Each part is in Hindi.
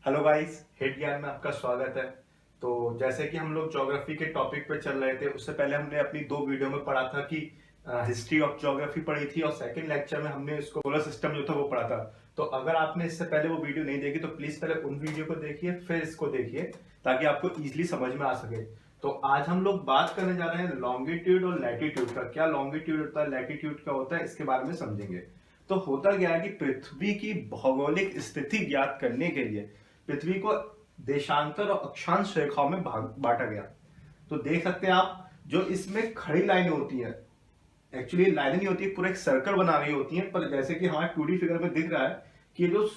हेलो गाइस, हिट ज्ञान में आपका स्वागत है। तो जैसे कि हम लोग ज्योग्राफी के टॉपिक पे चल रहे थे, उससे पहले हमने अपनी दो वीडियो में पढ़ा था कि हिस्ट्री ऑफ ज्योग्राफी पढ़ी थी और सेकंड लेक्चर में हमने इसको सोलर सिस्टम जो था वो पढ़ा था। तो अगर आपने इससे पहले वो वीडियो नहीं देखी तो प्लीज पहले उन वीडियो को देखिए फिर इसको देखिए, ताकि आपको इजीली समझ में आ सके। तो आज हम लोग बात करने जा रहे हैं लॉन्गिट्यूड और लैटिट्यूड का। क्या लॉन्गिट्यूड होता है, लैटिट्यूड क्या होता है, इसके बारे में समझेंगे। तो होता क्या है कि पृथ्वी की भौगोलिक स्थिति ज्ञात करने के लिए पृथ्वी को देशांतर और अक्षांश रेखाओं में बांटा गया। तो देख सकते हैं आप, जो इसमें खड़ी लाइनें होती हैं, एक्चुअली लाइनें नहीं होती, पूरा एक सर्कल बना रही होती हैं, पर जैसे कि हमारे 2D फिगर में दिख रहा है कि जो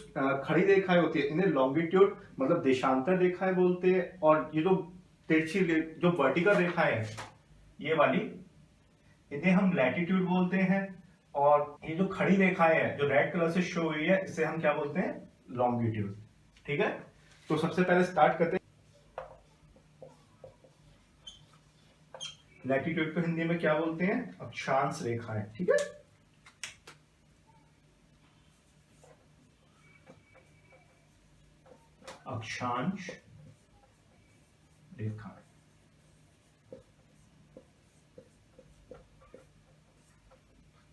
खड़ी रेखाएं होती है इन्हें लॉन्गिट्यूड मतलब देशांतर रेखाएं बोलते हैं, और ये जो तिरछी जो वर्टिकल रेखाएं हैं ये वाली, इन्हें हम लैटिट्यूड बोलते हैं। और ये जो खड़ी रेखाएं हैं जो रेड कलर से शो हुई है, इसे हम क्या बोलते हैं, लॉन्गिट्यूड। ठीक है, तो सबसे पहले स्टार्ट करते हैं। लैटिट्यूड को हिंदी में क्या बोलते हैं, अक्षांश रेखाएं। ठीक है, अक्षांश रेखाएं।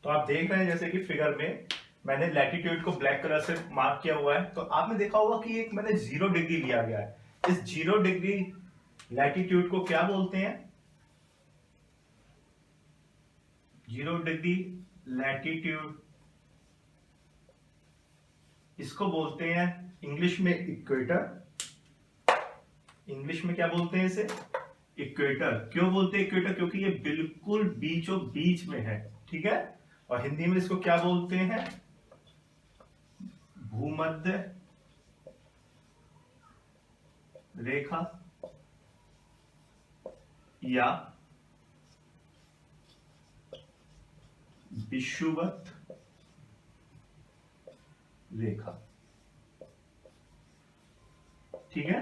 तो आप देख रहे हैं जैसे कि फिगर में मैंने लैटिट्यूड को ब्लैक कलर से मार्क किया हुआ है। तो आपने देखा होगा कि एक मैंने 0 डिग्री लिया गया है। इस 0 डिग्री लैटिट्यूड को क्या बोलते हैं, 0 डिग्री लैटिट्यूड, इसको बोलते हैं इंग्लिश में इक्वेटर। इंग्लिश में क्या बोलते हैं इसे, इक्वेटर। क्यों बोलते हैं इक्वेटर, क्योंकि ये बिल्कुल बीचों बीच में है। ठीक है, और हिंदी में इसको क्या बोलते हैं, भूमध्य रेखा या विषुवत रेखा। ठीक है,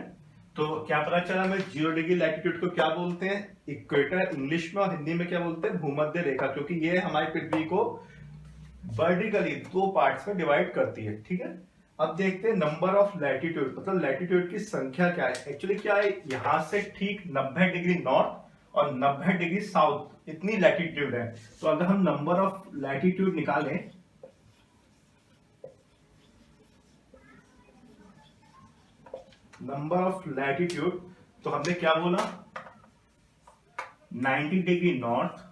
तो क्या पता चला हमें 0 डिग्री लैटिट्यूड को क्या बोलते हैं, इक्वेटर इंग्लिश में, और हिंदी में क्या बोलते हैं, भूमध्य रेखा, क्योंकि ये हमारी पृथ्वी को वर्टिकली दो पार्ट्स में डिवाइड करती है। ठीक है, अब देखते हैं नंबर ऑफ लैटिट्यूड, मतलब लैटिट्यूड की संख्या क्या है। एक्चुअली क्या है, यहां से ठीक 90 डिग्री नॉर्थ और 90 डिग्री साउथ, इतनी लैटिट्यूड है। तो अगर हम नंबर ऑफ लैटिट्यूड निकालें, नंबर ऑफ लैटिट्यूड, तो हमने क्या बोला, 90 degree north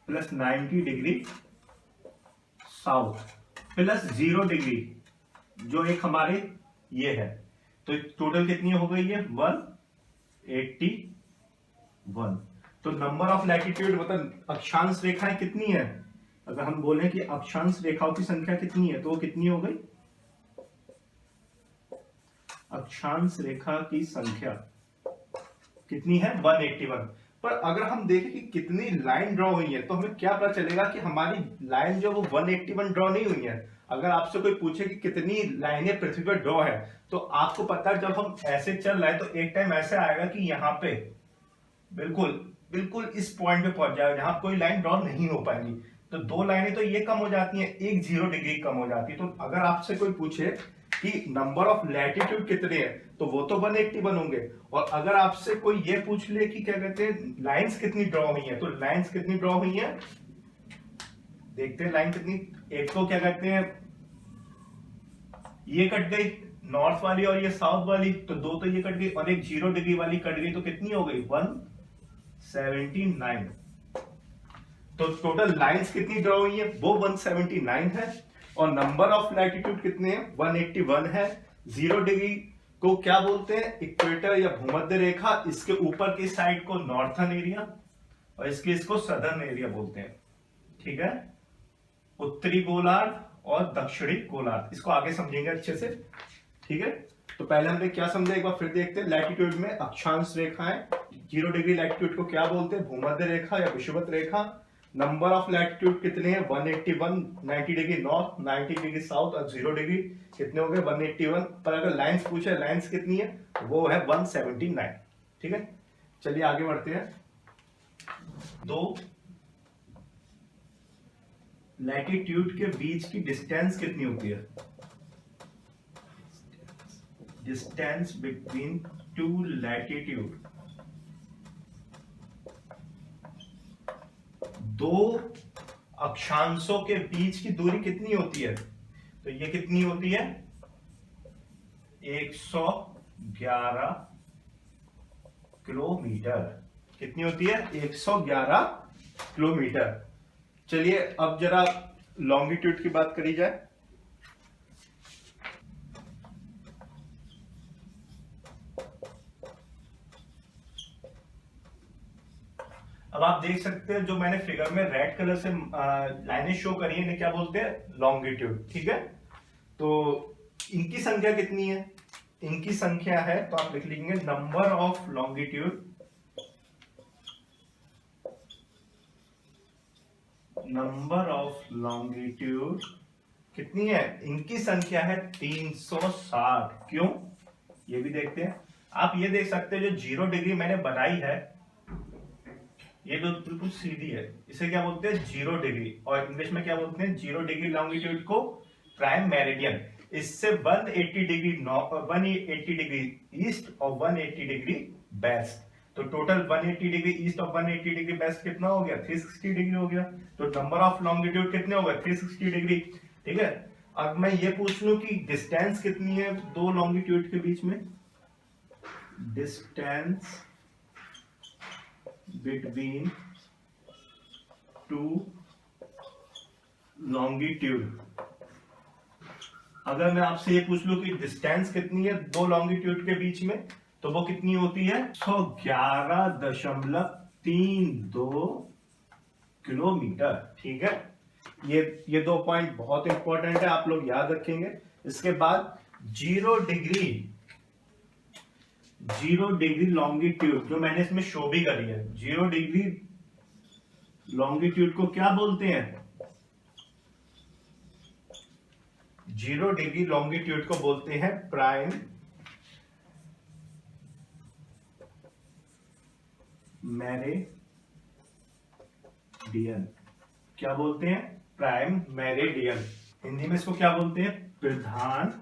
plus 90 degree south plus 0 degree, जो एक हमारे ये है। तो टोटल कितनी हो गई है, 181। तो नंबर ऑफ लैटिट्यूड मतलब अक्षांश रेखाएं कितनी है, अगर हम बोले कि अक्षांश रेखाओं की संख्या कितनी है, तो वो कितनी हो गई, अक्षांश रेखा की संख्या कितनी है, 181। पर अगर हम देखें कि कितनी लाइन ड्रॉ हुई है, तो हमें क्या पता चलेगा कि हमारी लाइन जो वो 181 ड्रॉ नहीं हुई है। अगर आपसे कोई पूछे कि कितनी लाइनें पृथ्वी पर ड्रॉ है, तो आपको पता है जब हम ऐसे चल रहे हैं तो एक टाइम ऐसे आएगा कि यहाँ पे बिल्कुल बिल्कुल इस पॉइंट पे पहुंच जाएगा जहां कोई लाइन ड्रॉ नहीं हो पाएगी। तो दो लाइनें तो ये कम हो जाती हैं, एक 0 डिग्री कम हो जाती है। तो अगर आपसे कोई पूछे कि नंबर ऑफ लैटिट्यूड कितने हैं, तो वो तो 181 होंगे। और अगर आपसे कोई ये पूछ ले कि क्या कहते हैं लाइंस कितनी ड्रॉ हुई है, तो लाइंस कितनी ड्रॉ हुई है, देखते हैं लाइन कितनी। एक तो क्या कहते हैं ये कट गई नॉर्थ वाली और ये साउथ वाली, तो दो तो ये कट गई, और एक 0 डिग्री वाली कट गई, तो कितनी हो गई, 179। तो टोटल लाइंस कितनी ड्रॉ हुई है, वो 179 है। और नंबर ऑफ लैटिट्यूड कितने हैं, 181 है। 0 डिग्री को क्या बोलते हैं, इक्वेटर या भूमध्य रेखा। इसके ऊपर की साइड को नॉर्थर्न एरिया और इसको सदर्न एरिया बोलते हैं। ठीक है, उत्तरी गोलार्ध और दक्षिणी गोलार्ध, इसको आगे समझेंगे अच्छे से। ठीक है, तो पहले हमने क्या समझा एक बार फिर देखते हैं। लैटिट्यूड में अक्षांश रेखाएं, 0 डिग्री लैटिट्यूड को क्या बोलते हैं, भूमध्य रेखा या विषुवत रेखा। नंबर ऑफ लैटिट्यूड कितने हैं, 181, 90 डिग्री नॉर्थ, 90 डिग्री साउथ और 0 डिग्री कितने हो गए, 181। पर अगर लाइंस पूछे, लाइंस कितनी है, वो है 179। ठीक है, चलिए आगे बढ़ते हैं। दो लैटिट्यूड के बीच की डिस्टेंस कितनी होती है, डिस्टेंस बिटवीन टू लैटिट्यूड, दो अक्षांशों के बीच की दूरी कितनी होती है? तो ये कितनी होती है? 111 किलोमीटर। कितनी होती है? 111 किलोमीटर। चलिए अब जरा लॉन्गिट्यूड की बात करी जाए। अब आप देख सकते हैं जो मैंने फिगर में रेड कलर से लाइनें शो करी है, इन्हें क्या बोलते हैं? लॉन्गिट्यूड। ठीक है, तो इनकी संख्या कितनी है? इनकी संख्या है, तो आप लिख लेंगे number of longitude, number of longitude कितनी है? इनकी संख्या है 360। क्यों? ये भी देखते हैं। आप ये देख सकते हैं जो 0 डिग्री मैंने बनाई है, ये जो बिल्कुल सीधी है, इसे क्या बोलते हैं? 0 डिग्री। और इंग्लिश में क्या बोलते हैं? 0 डिग्री लॉन्गिट्यूड को प्राइम मेरिडियन। इससे 180 डिग्री 180 डिग्री ईस्ट और 180 डिग्री वेस्ट, तो टोटल 180 डिग्री ईस्ट और 180 डिग्री वेस्ट कितना हो गया? 360 डिग्री हो गया। तो नंबर ऑफ लॉन्गिट्यूड कितने हो गए? 360 डिग्री। ठीक है, अब मैं ये पूछ लूं कि डिस्टेंस कितनी है दो लॉन्गिट्यूड के बीच में? Distance between two longitude. अगर मैं आपसे ये पूछ लूं कि डिस्टेंस कितनी है दो लॉन्गिट्यूड के बीच में, तो वो कितनी होती है? 111.32 किलोमीटर। ठीक है, ये 2 पॉइंट बहुत इंपॉर्टेंट है, आप लोग याद रखेंगे। इसके बाद 0 डिग्री लॉन्गिट्यूड जो मैंने इसमें शो भी करी है, 0 डिग्री लॉन्गिट्यूड को क्या बोलते हैं? 0 डिग्री लॉन्गिट्यूड को बोलते हैं प्राइम मेरिडियन। क्या बोलते हैं? Prime meridian. हिंदी में इसको क्या बोलते हैं? प्रधान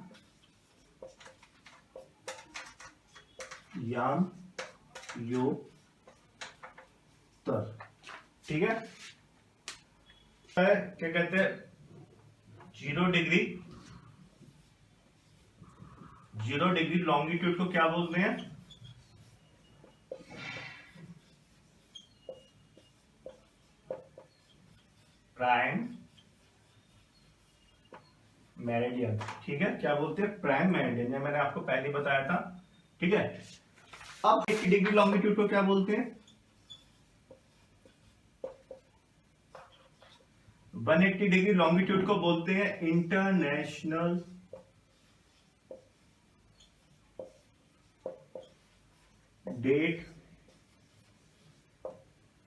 यामयोत्तर। ठीक है, क्या कहते हैं? 0 डिग्री लॉन्गिट्यूड को क्या बोलते हैं? Prime meridian. ठीक है, क्या बोलते हैं? Prime meridian. ये मैंने आपको पहले ही बताया था। ठीक है, अब 80 डिग्री लॉन्गिट्यूड को क्या बोलते हैं? 180 डिग्री लॉन्गिट्यूड को बोलते हैं इंटरनेशनल डेट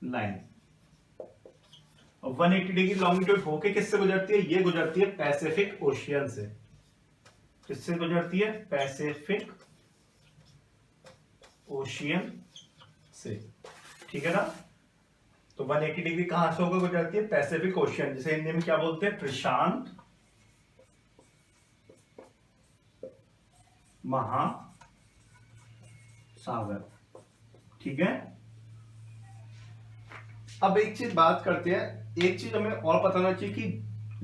लाइन। और 180 डिग्री लॉन्गिट्यूड होके किससे गुजरती है? ये गुजरती है पैसिफिक ओशियन से। किससे गुजरती है? पैसिफिक ओशियन से। ठीक है ना, तो 180 डिग्री कहां से होकर गुजरती है? पैसिफिक ओशियन, जिसे हिंदी में क्या बोलते हैं? प्रशांत महासागर। ठीक है, अब एक चीज बात करते हैं। एक चीज हमें और पता होना चाहिए कि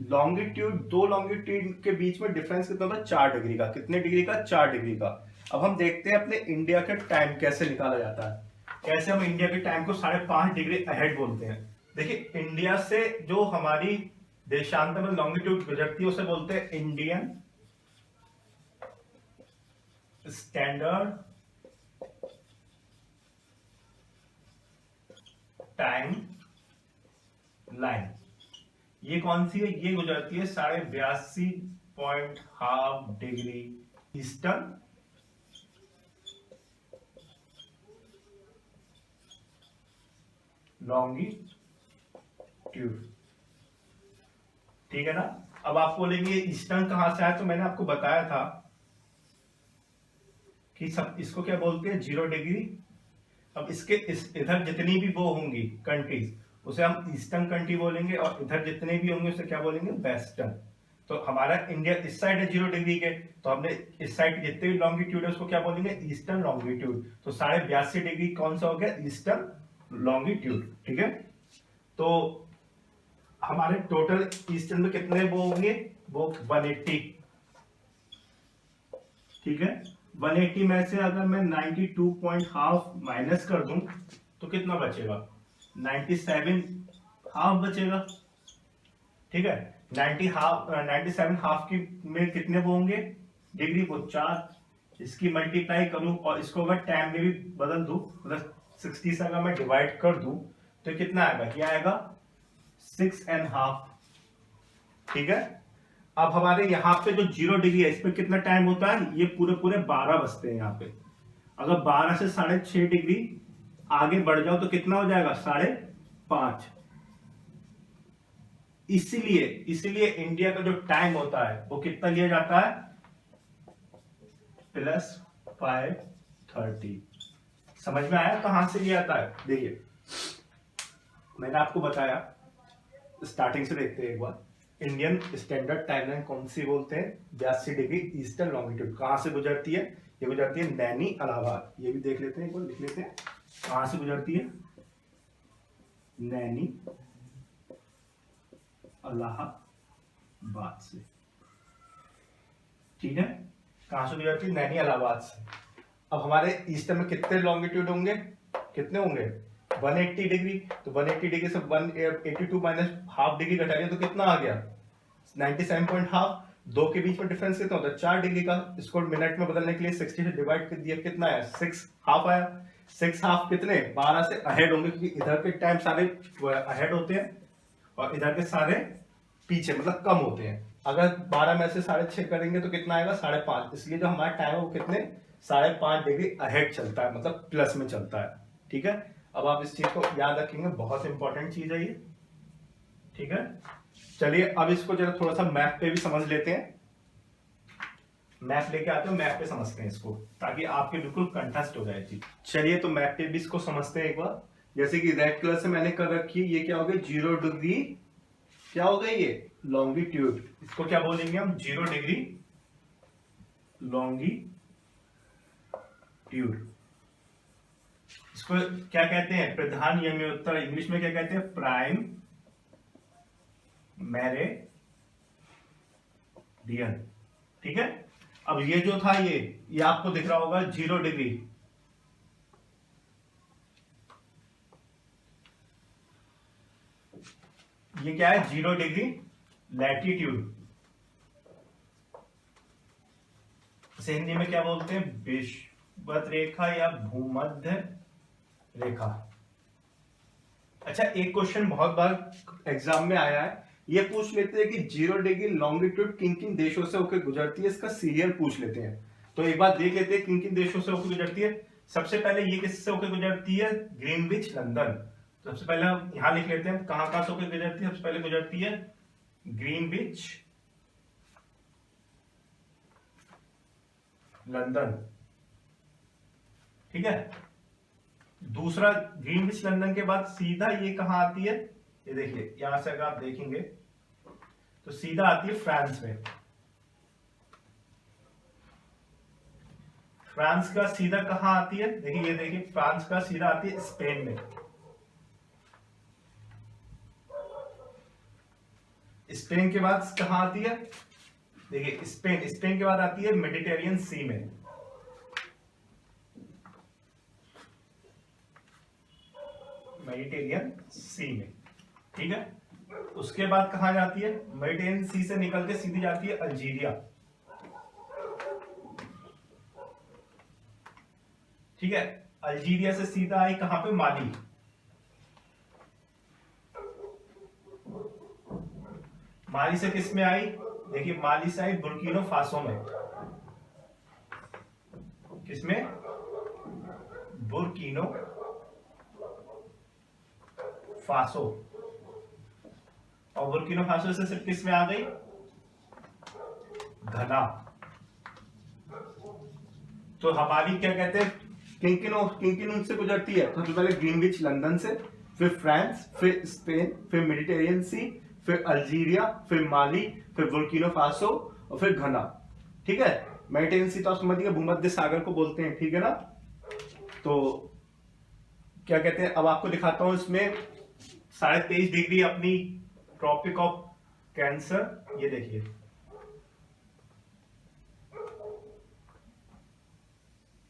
दो लॉन्गिट्यूड के बीच में डिफरेंस कितना होता है? 4 डिग्री का। कितने डिग्री का? 4 डिग्री का। अब हम देखते हैं अपने इंडिया का टाइम कैसे निकाला जाता है। कैसे हम इंडिया के टाइम को 5.5 डिग्री अहेड बोलते हैं। देखिए, इंडिया से जो हमारी देशांतर में लॉन्गिट्यूड गुजरती है उसे बोलते हैं इंडियन स्टैंडर्ड टाइम लाइन। ये कौन सी है? ये गुजरती है 82.5 डिग्री ईस्टर्न लॉन्गिट्यूड। ठीक है ना, अब आप बोलेंगे ईस्टर्न कहां से आया? तो मैंने आपको बताया था कि सब इसको क्या बोलते हैं? 0 डिग्री। अब इसके इधर जितनी भी वो होंगी कंट्रीज, उसे हम ईस्टर्न कंट्री बोलेंगे, और इधर जितने भी होंगे उसे क्या बोलेंगे? वेस्टर्न। तो हमारा इंडिया इस साइड है 0 डिग्री के, तो हमने इस साइड जितने भी लॉन्गिट्यूड है उसको क्या बोलेंगे, ईस्टर्न लॉन्गिट्यूड। तो 82.5 डिग्री कौन सा हो गया, ईस्टर्न लॉन्गिट्यूड। ठीक है, तो हमारे टोटल ईस्टर्न में कितने वो होंगे, वो 180। ठीक है, 180 में से अगर मैं 92.5 माइनस कर दूं तो कितना बचेगा, 97.5 बचेगा। ठीक है, 97.5 की में कितने वो होंगे डिग्री, वो 4। इसकी मल्टीप्लाई करूं और इसको अगर टाइम में भी बदल दूं, मतलब 60 से अगर मैं डिवाइड कर दूं तो कितना आएगा, क्या आएगा, 6.5। ठीक है, अब हमारे यहाँ पे जो 0 डिग्री है इस पे कितना टाइम होता है, ये पूरे पूरे 12 बजते हैं यहाँ पे। अगर 12 से 6.5 डिग्री आगे बढ़ जाओ तो कितना हो जाएगा, 5.5। इसीलिए इंडिया का जो टाइम होता है वो कितना लिया जाता है, +5:30। समझ में आया कहां से लिया जाता है। देखिए मैंने आपको बताया, स्टार्टिंग से देखते हैं एक बार, इंडियन स्टैंडर्ड टाइमलाइन कौन सी बोलते हैं, 82 डिग्री ईस्टर्न लॉन्गिट्यूड। कहां से गुजरती है, ये गुजरती है नैनी इलाहाबाद। ये भी देख लेते हैं, एक बार लिख लेते हैं, कहां से गुजरती है, नैनी इलाहाबाद से। ठीक है, कहां से गुजरती है, नैनी इलाहाबाद से। अब हमारे ईस्टर्न में कितने लॉन्गिट्यूड होंगे, कितने होंगे, 180 डिग्री। तो 180 डिग्री से 182 माइनस हाफ डिग्री घटा लिया तो कितना आ गया, 97.5। दो के बीच में डिफरेंस कितना होता है, 4 डिग्री का। इसको मिनट में बदलने के लिए 60 से डिवाइड कर दिया, कितना आया, 6.5 आया। 6.5 कितने, 12 से अहेड होंगे, क्योंकि इधर के टाइम सारे अहेड होते हैं और इधर के सारे पीछे, मतलब कम होते हैं। अगर 12 में से 6.5 करेंगे तो कितना आएगा, 5.5। इसलिए जो हमारा टाइम है वो कितने, 5.5 डिग्री अहेड चलता है, मतलब प्लस में चलता है। ठीक है, अब आप इस चीज को याद रखेंगे, बहुत इंपॉर्टेंट चीज है ये। ठीक है, चलिए अब इसको जरा थोड़ा सा मैप पे भी समझ लेते हैं। मैप लेके आते हैं, मैप पे समझते हैं इसको, ताकि आपके बिल्कुल कंठस्थ हो जाए चीज। चलिए तो मैप पे भी इसको समझते हैं एक बार। जैसे कि रेड कलर से मैंने कर रखी है, ये क्या हो गया, 0 डिग्री, क्या हो गया ये, लॉन्गिट्यूड। इसको क्या बोलेंगे हम, 0 डिग्री लॉन्गिट्यूड। इसको क्या कहते हैं, प्रधान यमी उत्तर, इंग्लिश में क्या कहते हैं, प्राइम मेरिडियन। ठीक है, अब ये जो था ये आपको दिख रहा होगा 0 डिग्री। ये क्या है, 0 डिग्री लैटिट्यूड। इसे हिंदी में क्या बोलते हैं, विषुवत रेखा या भूमध्य रेखा। अच्छा, एक क्वेश्चन बहुत बार एग्जाम में आया है, ये पूछ लेते हैं कि 0 डिग्री लॉन्गिट्यूड किन किन देशों से होकर गुजरती है, इसका सीरियल पूछ लेते हैं। तो एक बार देख लेते हैं किन किन देशों से होकर गुजरती है। सबसे पहले ये किससे होकर गुजरती है, ग्रीनविच लंदन। सबसे पहले हम यहां लिख लेते हैं कहां कहां से होकर गुजरती है। सबसे पहले गुजरती है ग्रीनविच लंदन। ठीक है, दूसरा ग्रीनविच लंदन के बाद सीधा ये कहां आती है, ये देखिए यहां से अगर आप देखेंगे तो सीधा आती है फ्रांस में। फ्रांस का सीधा कहां आती है, देखिए ये देखिए, फ्रांस का सीधा आती है स्पेन में। स्पेन के बाद कहां आती है, देखिए स्पेन के बाद आती है मेडिटेरियन सी में। मेडिटेरियन सी में। ठीक है, उसके बाद कहां जाती है, मेडिटेरियन सी से निकल के सीधी जाती है अल्जीरिया। ठीक है, अल्जीरिया से सीधा आई कहां पे, माली। माली से किस में आई, देखिए माली से आई बुर्किनो फासो में। किसमें, बुर्किनो फासो। और बुर्किनो फासो से सिर्फ किस में आ गई, घना। तो हमारी क्या कहते हैं, किन किन उनसे गुजरती है। तो सबसे पहले ग्रीनविच लंदन से, फिर फ्रांस, फिर स्पेन, फिर मेडिटेरियन सी, फिर अल्जीरिया, फिर माली, फिर बुर्किना फासो और फिर घना। ठीक है, मेडिटेरियन सी तो आप समझिए भूमध्य सागर को बोलते हैं, ठीक है ना। तो क्या कहते हैं, अब आपको दिखाता हूं इसमें 23.5 डिग्री अपनी ट्रॉपिक ऑफ कैंसर। ये देखिए,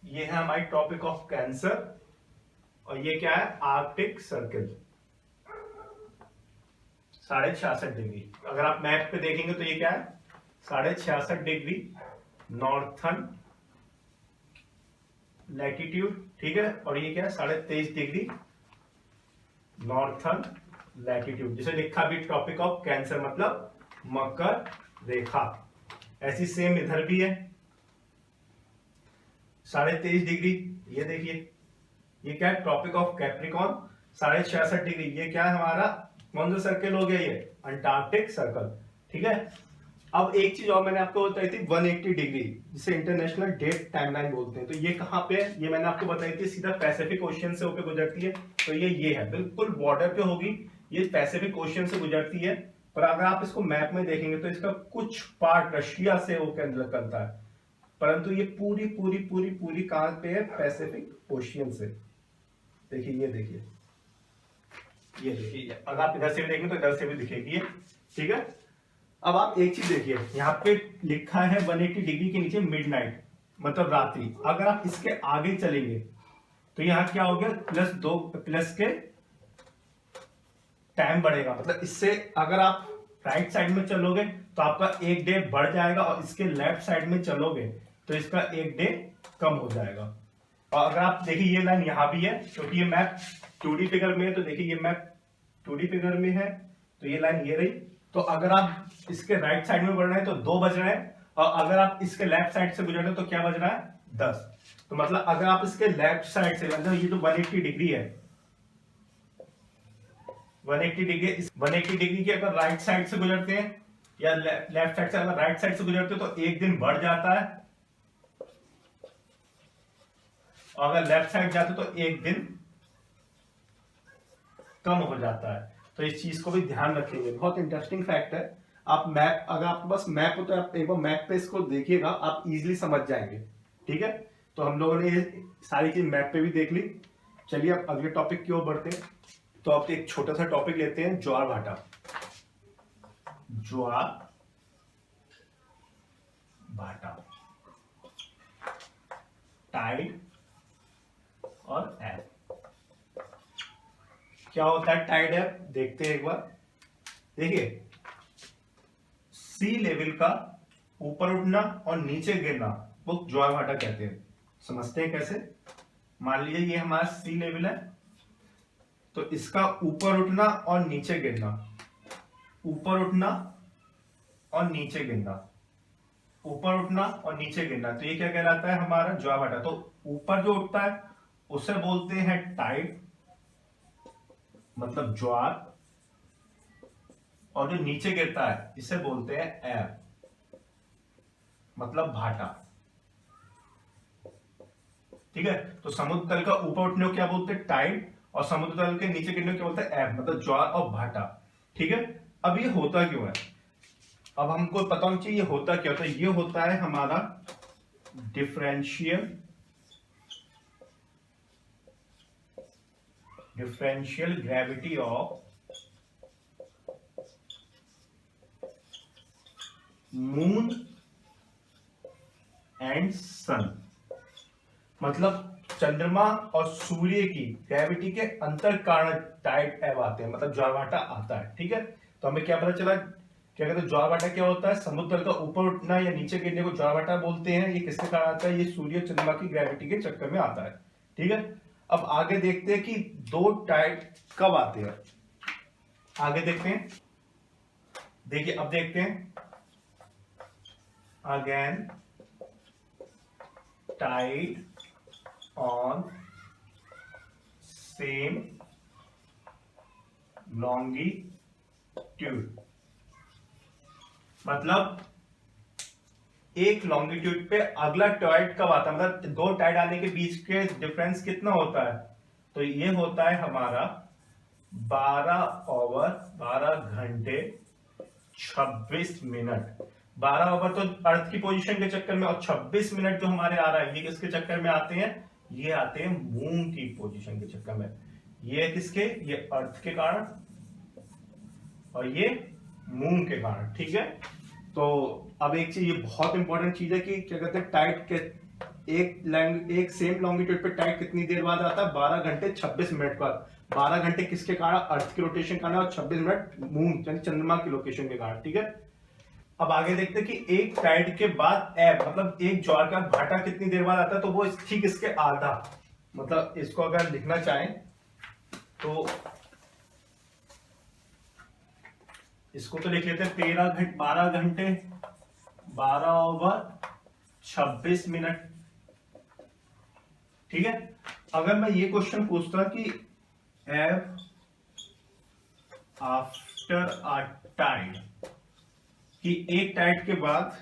ये है हमारी ट्रॉपिक ऑफ कैंसर और ये क्या है, आर्कटिक सर्कल 66.5 डिग्री। अगर आप मैप पे देखेंगे तो ये क्या है, 66.5 डिग्री नॉर्थन लैटिट्यूड, ठीक है। और ये क्या है, 23.5 डिग्री नॉर्थन लैटिट्यूड, जिसे लिखा भी ट्रॉपिक ऑफ कैंसर मतलब मकर रेखा। ऐसी सेम इधर भी है 23.5 डिग्री। ये देखिए, ये क्या है, ट्रॉपिक ऑफ कैप्रिकॉर्न 66.5 डिग्री। ये क्या है हमारा, कौन सा सर्कल हो गया, ये अंटार्कटिक सर्कल, ठीक है। अब एक चीज और मैंने आपको बताई थी 180 डिग्री, जिसे इंटरनेशनल डेट टाइमलाइन बोलते हैं। तो ये कहां पे है, ये मैंने आपको बताई थी, सीधा पैसिफिक ओशियन से होकर गुजरती है। तो ये है बिल्कुल बॉर्डर पे होगी, ये पैसिफिक ओशियन से गुजरती है। पर अगर आप इसको मैप में देखेंगे तो इसका कुछ पार्ट रशिया से होकर निकलता है, परंतु ये पूरी पूरी पूरी पूरी कहां पे है, पैसिफिक ओशियन से। देखिए, ये देखिए, ये देखिए, अगर आप इधर से भी देखेंगे तो इधर से भी दिखेगी ये, ठीक है। अब आप एक चीज देखिए, यहाँ पे लिखा है 180 डिग्री के नीचे मिडनाइट मतलब रात्रि। अगर आप इसके आगे चलेंगे तो यहाँ क्या हो गया, +2 प्लस के टाइम बढ़ेगा। मतलब इससे अगर आप राइट साइड में चलोगे तो आपका एक डे बढ़ जाएगा, और इसके लेफ्ट साइड में चलोगे तो इसका एक डे कम हो जाएगा। और अगर आप देखिए, ये लाइन यहाँ भी है, क्योंकि ये मैप 2D फिगर में है। तो देखिए, ये मैप 2D फिगर में है, तो ये लाइन ये रही। तो अगर आप इसके राइट साइड में बढ़ रहे हैं तो 2 बज रहे हैं, और अगर आप इसके लेफ्ट साइड से गुजर रहे हैं तो क्या बज रहा है, 10। तो मतलब अगर आप इसके लेफ्ट साइड से, मतलब ये तो 180 डिग्री है, 180 डिग्री की अगर राइट साइड से गुजरते हैं या लेफ्ट साइड से, अगर राइट साइड से गुजरते हैं तो एक दिन बढ़ जाता है, और अगर लेफ्ट साइड जाते तो एक दिन कम हो जाता है। तो इस चीज को भी ध्यान रखेंगे, बहुत इंटरेस्टिंग फैक्ट है। आप मैप, अगर आपके पास मैप हो तो आप एक बार मैप पे इसको देखिएगा, आप इजीली समझ जाएंगे, ठीक है। तो हम लोगों ने ये सारी चीज मैप पे भी देख ली। चलिए अब अगले टॉपिक की ओर बढ़ते हैं। तो आप एक छोटा सा टॉपिक लेते हैं, ज्वार भाटा। ज्वार भाटा, टाइड और एब। क्या होता है टाइड एब, देखते हैं एक बार। देखिए, सी लेवल का ऊपर उठना और नीचे गिरना वो ज्वार भाटा कहते हैं। समझते हैं कैसे। मान लीजिए ये हमारा सी लेवल है, तो इसका ऊपर उठना और नीचे गिरना, ऊपर उठना और नीचे गिरना, ऊपर उठना और नीचे गिरना, तो ये क्या कहलाता है, हमारा ज्वार भाटा। तो ऊपर जो उठता है उसे बोलते हैं टाइड मतलब ज्वार, और जो नीचे गिरता है इसे बोलते हैं एब मतलब भाटा, ठीक है। तो समुद्र तल का ऊपर उठने को क्या बोलते हैं, टाइड, और समुद्र तल के नीचे गिरने को क्या बोलते हैं, एब मतलब ज्वार और भाटा, ठीक है। अब ये होता क्यों है, अब हमको पता होना चाहिए ये होता क्या होता है। ये होता है हमारा differential gravity of moon and sun, मतलब चंद्रमा और सूर्य की ग्रेविटी के अंतर कारण टाइड एब आते हैं, मतलब ज्वार भाटा आता है, ठीक है। तो हमें क्या पता चला, क्या कहते हैं, ज्वार भाटा क्या होता है, समुद्र तल का ऊपर उठना या नीचे गिरने को ज्वार भाटा बोलते हैं। ये किसके कारण आता है, ये सूर्य चंद्रमा की ग्रेविटी के चक्कर में आता है, ठीक है। अब आगे देखते हैं कि दो टाइड कब आते हैं, आगे देखते हैं। देखिए अब देखते हैं, again tide on same longitude, मतलब एक लॉन्गिट्यूड पे अगला टाइड कब आता है, मतलब दो टाइड आने के बीच के डिफरेंस कितना होता है, तो ये होता है हमारा 12 घंटे 26 मिनट। 12 ओवर तो अर्थ की पोजीशन के चक्कर में, और 26 मिनट जो हमारे आ रहा है ये किसके चक्कर में आते हैं, ये आते हैं मून की पोजीशन के चक्कर में। ये किसके, ये अर्थ के कारण और ये मून के कारण, ठीक है। तो अब एक चीज, ये बहुत इंपॉर्टेंट चीज है कि क्या कहते हैं टाइड के एक सेम लॉन्गिट्यूड पे टाइड कितनी देर बाद आता है, 12 घंटे 26 मिनट बाद। 12 घंटे किसके कारण, अर्थ के रोटेशन के कारण, और 26 मिनट मून यानी चंद्रमा की लोकेशन के कारण, ठीक है। अब आगे देखते हैं कि एक टाइड के बाद एब मतलब एक ज्वार का भाटा कितनी देर बाद आता है, तो वो ठीक इसके आधा, मतलब इसको अगर लिखना चाहें तो इसको तो लिख लेते हैं 12 घंटे 12 ओवर 26 मिनट, ठीक है। अगर मैं ये क्वेश्चन पूछता कि एब आफ्टर अ टाइड, कि एक टाइड के बाद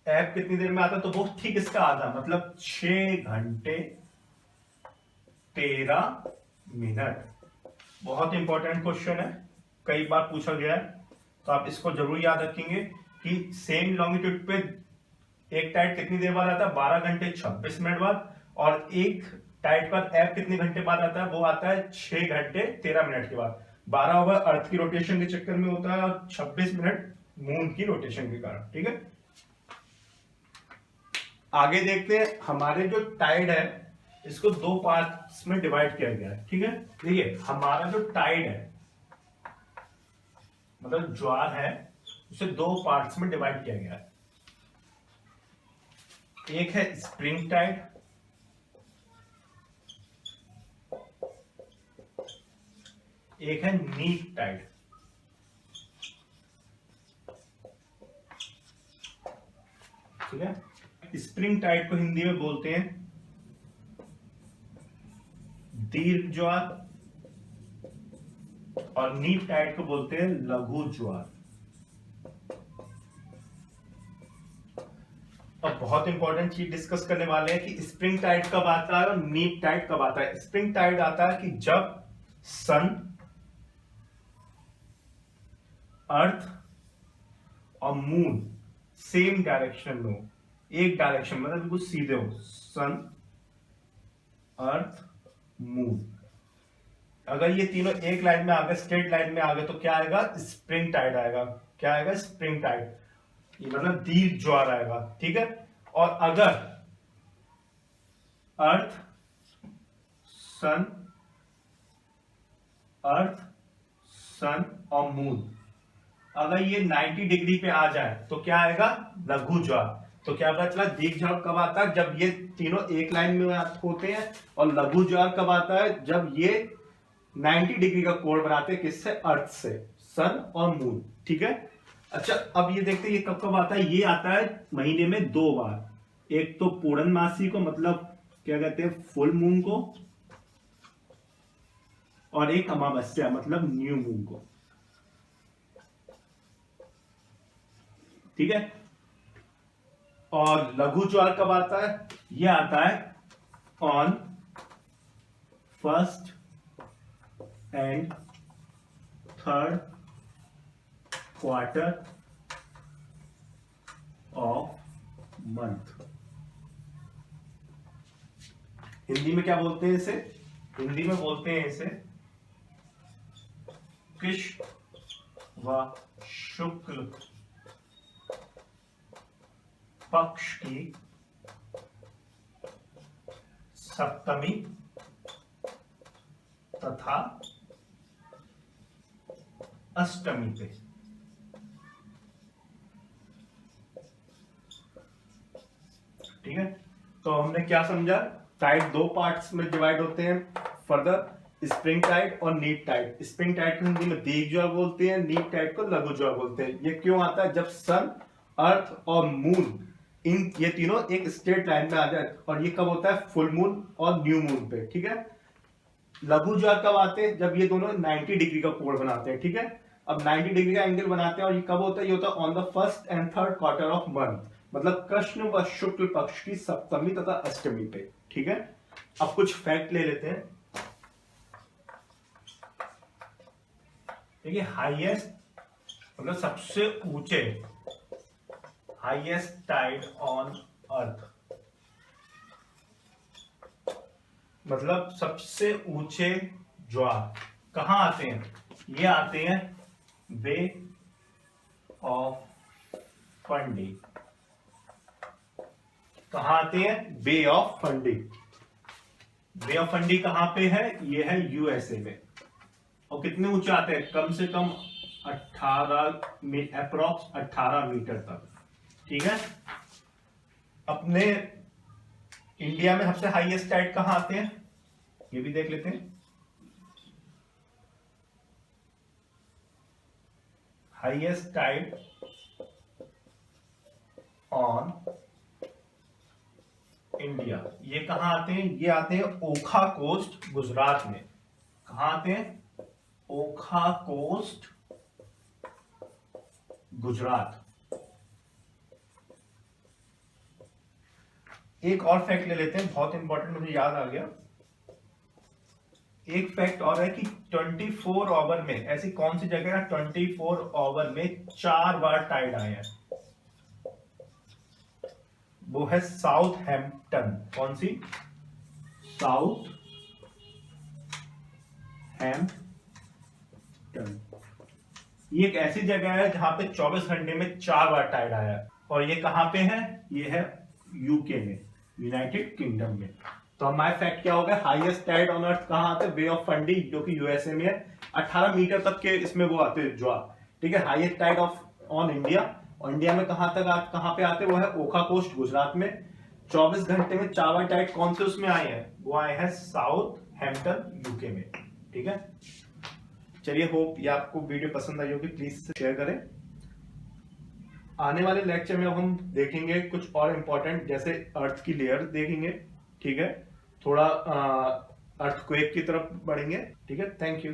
एब कितनी देर में आता, तो वो ठीक इसका आधा, मतलब 6 घंटे 13 मिनट। बहुत इंपॉर्टेंट क्वेश्चन है, कई बार पूछा गया है, तो आप इसको जरूर याद रखेंगे कि सेम लॉन्गिट्यूड पे एक टाइड कितनी देर बाद आता है, 12 घंटे 26 मिनट बाद, और एक टाइड पर एब कितने घंटे बाद आता है, वो आता है 6 घंटे 13 मिनट के बाद। 12 ओवर अर्थ की रोटेशन के चक्कर में होता है और 26 मिनट मून की रोटेशन के कारण, ठीक है। आगे देखते हैं, हमारे जो टाइड है इसको दो पार्ट्स में डिवाइड किया गया है, ठीक है। देखिए हमारा जो टाइड है मतलब ज्वार है, उसे दो पार्ट्स में डिवाइड किया गया है। एक है स्प्रिंग टाइड, एक है नीप टाइड, ठीक है। स्प्रिंग टाइड को हिंदी में बोलते हैं दीर्घ ज्वार, और नीप टाइड को बोलते हैं लघु ज्वार। अब बहुत इंपॉर्टेंट चीज डिस्कस करने वाले हैं कि स्प्रिंग टाइड कब आता है और नीप टाइड कब आता है। स्प्रिंग टाइड आता है कि जब सन, अर्थ और मून सेम डायरेक्शन में हो, एक डायरेक्शन मतलब बिल्कुल सीधे हो, सन अर्थ मून। अगर ये तीनों एक लाइन में आ गए, स्ट्रेट लाइन में आ गए, तो क्या आएगा, स्प्रिंग टाइड आएगा। क्या आएगा, स्प्रिंग टाइड, ये मतलब दीर्घ ज्वार आएगा, ठीक है। और अगर अर्थ सन, अर्थ सन और मून अगर ये 90 डिग्री पे आ जाए तो क्या आएगा, लघु ज्वार। तो क्या पता चला, दीर्घ ज्वार कब आता है, जब ये तीनों एक लाइन में होते हैं, और लघु ज्वार कब आता है, जब ये 90 डिग्री का कोण बनाते हैं, किससे, अर्थ से, सन और मून, ठीक है। अच्छा अब ये देखते हैं ये कब कब आता है, ये आता है महीने में 2 बार। एक तो पूर्णमासी को मतलब क्या कहते हैं, फुल मून को, और एक अमावस्या मतलब न्यू मून को, ठीक है। और लघु ज्वार कब आता है, ये आता है on first and third quarter of month. Hindi में क्या बोलते हैं इसे, हिंदी में बोलते हैं इसे कृष्ण व शुक्ल पक्ष की सप्तमी तथा अष्टमी पे, ठीक है। तो हमने क्या समझा, टाइड दो पार्ट्स में डिवाइड होते हैं फर्दर, स्प्रिंग टाइड और नीप टाइड। स्प्रिंग टाइड को हिंदी में दीर्घ ज्वार बोलते हैं, नीप टाइड को लघु ज्वार बोलते हैं। ये क्यों आता है, जब सन, अर्थ और मून इन ये तीनों एक स्ट्रेट लाइन में आ जाए, और ये कब होता है, फुल मून और न्यू मून पे, ठीक है। लघु ज्वार कब आते हैं, जब ये दोनों 90 डिग्री का कोण बनाते हैं, ठीक है। अब 90 डिग्री का एंगल बनाते हैं, और ये कब होता है, ये होता है on the first and third quarter of month, मतलब कृष्ण व शुक्ल पक्ष की सप्तमी तथा अष्टमी पे, ठीक है। अब कुछ फैक्ट ले लेते हैं। देखिए हाईएस्ट मतलब सबसे ऊंचे, हाईएस्ट टाइड ऑन अर्थ, मतलब सबसे ऊंचे ज्वार कहां आते हैं? ये आते हैं बे ऑफ फंडी। कहां आते हैं? Bay of Fundy. Bay of Fundy कहां पे है? ये है यूएसए में। और कितने ऊंचे आते हैं? कम से कम 18 अप्रोक्स 18 मीटर तक। ठीक है। अपने इंडिया में सबसे हाईएस्ट टाइड कहां आते हैं ये भी देख लेते हैं। हाईएस्ट टाइड ऑन इंडिया ये कहां आते हैं? ये आते हैं ओखा कोस्ट, गुजरात में। कहां आते हैं? ओखा कोस्ट, गुजरात। एक और फैक्ट ले लेते हैं, बहुत इंपॉर्टेंट, मुझे याद आ गया। एक फैक्ट और है कि 24 ओवर में ऐसी कौन सी जगह है 24 ओवर में 4 बार टाइड आए हैं? वो है साउथ हैम्पटन। कौन सी? South Hampton. ये एक ऐसी जगह है जहां पे 24 घंटे में 4 बार टाइड आया है। और ये कहां पे है? ये है यूके में, यूनाइटेड किंगडम में। तो हमारा फैक्ट क्या होगा? हाईएस्ट टाइड ऑन अर्थ कहां आते हैं? बे ऑफ फंडी, जो कि यूएसए में है। 18 मीटर तक के इसमें वो आते हैं ज्वार। ठीक है। Highest tide of on India, और इंडिया में कहां पे आते हैं? वो है ओखा कोस्ट, गुजरात में। 24 घंटे में 4 बार टाइड कौन से उसमें आए हैं? वो आए हैं साउथ हैम्पटन, यूके में। ठीक है। चलिए, होप ये आपको वीडियो पसंद आई होगी, प्लीज शेयर करें। आने वाले लेक्चर में हम देखेंगे कुछ और इंपॉर्टेंट, जैसे अर्थ की लेयर देखेंगे। ठीक है। थोड़ा अर्थक्वेक की तरफ बढ़ेंगे। ठीक है। Thank you.